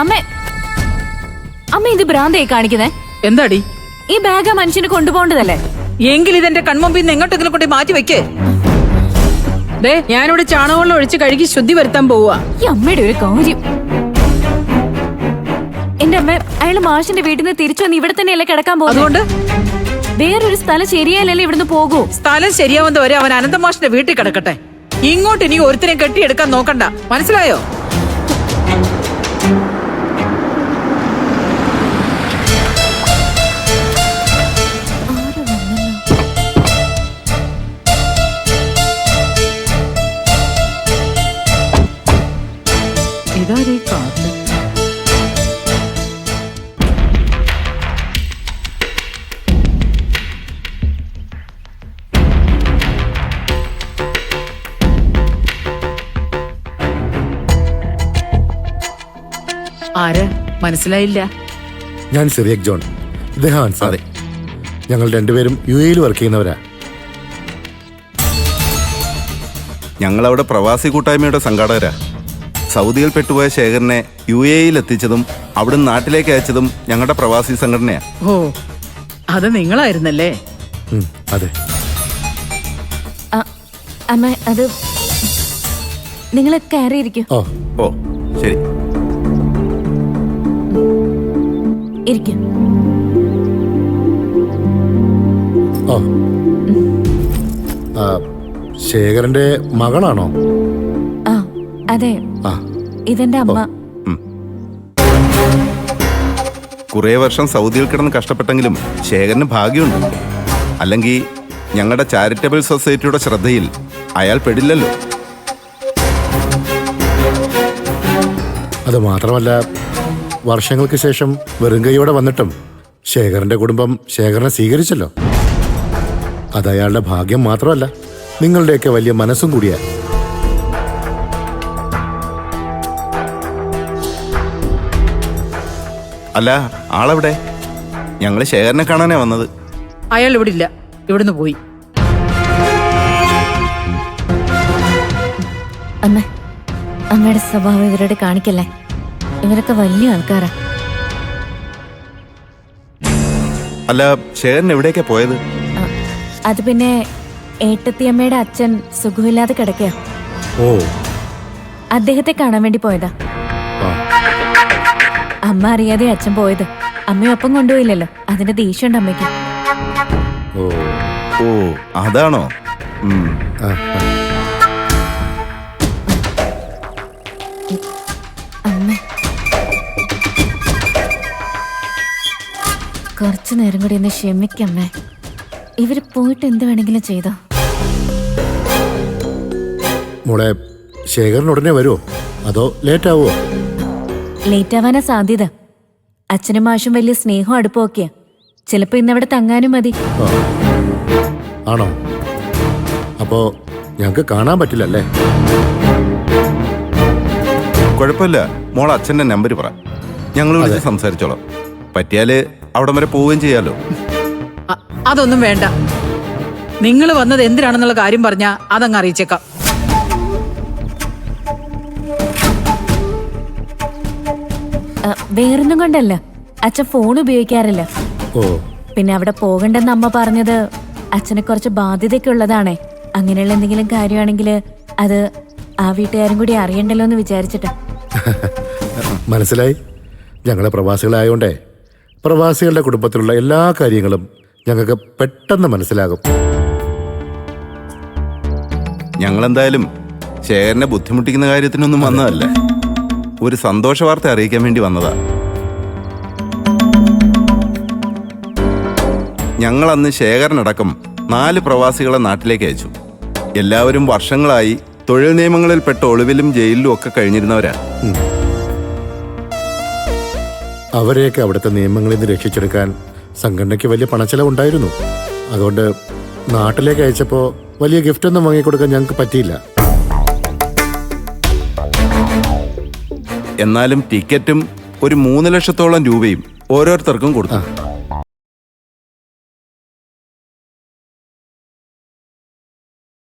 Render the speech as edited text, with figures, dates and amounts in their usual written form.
അമ്മ ഇത് ഭ്രാന്തായി കാണിക്കുന്നേ. എന്താടി ഈ ബാഗ് ആ മനുഷ്യന് കൊണ്ടുപോകേണ്ടതല്ലേ? എങ്കിൽ ഇതെന്റെ കൺമുമ്പിൽ നിന്ന് എങ്ങോട്ടെങ്കിലും കൊണ്ട് മാറ്റി വെക്കേ. ഞാനിവിടെ ചാണകവെള്ളം ഒഴിച്ച് കഴുകി ശുദ്ധി വരുത്താൻ പോവുക. ഈ അമ്മയുടെ ഒരു കാര്യം. എന്റെ അമ്മ അയാൾ മാഷിന്റെ വീട്ടിൽ നിന്ന് തിരിച്ചു വന്ന് ഇവിടെ തന്നെയല്ലേ കിടക്കാൻ പോകുന്നത്. അതുകൊണ്ട് വേറൊരു സ്ഥലം ശരിയായാലല്ലേ ഇവിടുന്ന് പോകൂ. സ്ഥലം ശരിയാവുന്നവരെ അവൻ അനന്തമാഷിന്റെ വീട്ടിൽ കിടക്കട്ടെ. ഇങ്ങോട്ട് ഇനി ഒരുത്തനെ കെട്ടിയെടുക്കാൻ നോക്കണ്ട, മനസ്സിലായോ? ഇതാരീ കാർഡ്. ആര് മനസ്സിലായില്ല? ഞാൻ സിറിയക് ജോൺ, ഇദ്ദേഹം അൻസാറി. ഞങ്ങൾ രണ്ടുപേരും UAE വർക്ക് ചെയ്യുന്നവരാ. ഞങ്ങളവിടെ പ്രവാസി കൂട്ടായ്മയുടെ സംഘാടകരാ. സൗദിയിൽ പെട്ടുപോയ ശേഖരനെ UAE എത്തിച്ചതും അവിടുന്ന് നാട്ടിലേക്ക് അയച്ചതും ഞങ്ങളുടെ പ്രവാസി സംഘടനയാ. ഓ, അത് നിങ്ങളായിരുന്നല്ലേ? അതെ. അമ്മ അത് നിങ്ങൾ കയറിയിരിക്കും. ഓ ശരി, ഇരിക്കും. ശേഖരന്റെ മകളാണോ? ആ അതെ, ഇതെന്റെ അമ്മ. കുറേ വർഷം സൗദിയിൽ കിടന്ന് കഷ്ടപ്പെട്ടെങ്കിലും ശേഖരന് ഭാഗ്യമുണ്ട്. അല്ലെങ്കിൽ ഞങ്ങളുടെ ചാരിറ്റബിൾ സൊസൈറ്റിയുടെ ശ്രദ്ധയിൽ അയാൾ പെടില്ലല്ലോ. അത് മാത്രമല്ല, വർഷങ്ങൾക്ക് ശേഷം വെറും കൈയോടെ വന്നിട്ടും ശേഖരന്റെ കുടുംബം ശേഖരനെ സ്വീകരിച്ചല്ലോ. അത് അയാളുടെ ഭാഗ്യം മാത്രമല്ല, നിങ്ങളുടെയൊക്കെ വലിയ മനസ്സും കൂടിയാ. അല്ല, ആളെവിടെ? ഞങ്ങൾ ശേഖരനെ കാണാനാ വന്നത്. അയാൾ ഇവിടെ ഇല്ല, ഇവിടുന്ന് പോയി. അമ്മയുടെ സ്വഭാവം ഇവരോട് കാണിക്കല്ലേ. ഇവരൊക്കെ വലിയ ആൾക്കാരാ. അല്ല, ശേഖരൻ എവിടേക്കാ പോയത്? അത് പിന്നെ ഏട്ടത്തിയമ്മയുടെ അച്ഛൻ സുഖമില്ലാതെ കിടക്കുക. അദ്ദേഹത്തെ കാണാൻ വേണ്ടി പോയതാ. അമ്മ അറിയാതെ അച്ഛൻ പോയത്. അമ്മയും ഒപ്പം കൊണ്ടുപോയില്ലല്ലോ, അതിന്റെ ദേഷ്യമുണ്ട് അമ്മയ്ക്ക്. ഓ, അതാണോ? കുറച്ചു നേരം കൂടി ഒന്ന് ക്ഷമിക്കമ്മേ. ഇവര് പോയിട്ട് എന്ത് വേണമെങ്കിലും ചെയ്തോ. മോളെ, ശേഖരൻ ഉടനെ വരുമോ അതോ ലേറ്റ് ആവുമോ? ലേറ്റ് ആവാനാ സാധ്യത. അച്ഛനും മാഷും വലിയ സ്നേഹവും അടുപ്പമൊക്കെയാ. ചിലപ്പോ ഇന്നവിടെ തങ്ങാനും മതി. ആണോ? അപ്പോ ഞങ്ങക്ക് കാണാൻ പറ്റില്ലല്ലേ? കുഴപ്പമില്ല, മോൾ അച്ഛൻ്റെ നമ്പർ പറ, ഞങ്ങൾ വിളിച്ച് സംസാരിച്ചോളാം. പറ്റിയാല് അവിടെ വരെ പോവുകയും ചെയ്യാലോ. അതൊന്നും വേണ്ട. നിങ്ങൾ വന്നത് എന്തിനാണെന്നുള്ള കാര്യം പറഞ്ഞാ അതങ്ങ് അറിയിച്ചേക്കാം. വേറൊന്നും കൊണ്ടല്ല, അച്ഛൻ ഫോൺ ഉപയോഗിക്കാറില്ല. പിന്നെ അവിടെ പോകണ്ടെന്ന് അമ്മ പറഞ്ഞത് അച്ഛനെ കുറച്ച് ബാധ്യതയൊക്കെ ഉള്ളതാണേ. അങ്ങനെയുള്ള എന്തെങ്കിലും കാര്യമാണെങ്കിൽ അത് ആ വീട്ടുകാരും കൂടി അറിയണ്ടല്ലോ എന്ന് വിചാരിച്ചിട്ടാ. മനസ്സിലായി. ഞങ്ങളെ പ്രവാസികളായോണ്ടേ പ്രവാസികളുടെ കുടുംബത്തിലുള്ള എല്ലാ കാര്യങ്ങളും ഞങ്ങൾക്ക് പെട്ടെന്ന് മനസ്സിലാകും. ഞങ്ങളെന്തായാലും ശേഖരനെ ബുദ്ധിമുട്ടിക്കുന്ന കാര്യത്തിനൊന്നും വന്നതല്ല. ഒരു സന്തോഷ വാർത്ത അറിയിക്കാൻ വേണ്ടി വന്നതാ. ഞങ്ങൾ അന്ന് ശേഖരനടക്കം 4 പ്രവാസികളെ നാട്ടിലേക്ക് അയച്ചു. എല്ലാവരും വർഷങ്ങളായി തൊഴിൽ നിയമങ്ങളിൽപ്പെട്ട ഒളിവിലും ജയിലിലും ഒക്കെ കഴിഞ്ഞിരുന്നവരാ. അവരെയൊക്കെ അവിടുത്തെ നിയമങ്ങളിൽ നിന്ന് രക്ഷിച്ചെടുക്കാൻ സംഘടനയ്ക്ക് വലിയ പണച്ചെലവുണ്ടായിരുന്നു. അതുകൊണ്ട് നാട്ടിലേക്ക് അയച്ചപ്പോൾ വലിയ ഗിഫ്റ്റൊന്നും വാങ്ങിക്കൊടുക്കാൻ ഞങ്ങൾക്ക് പറ്റിയില്ല. എന്നാലും ടിക്കറ്റും ഒരു 3 ലക്ഷത്തോളം രൂപയും ഓരോരുത്തർക്കും കൊടുത്തു.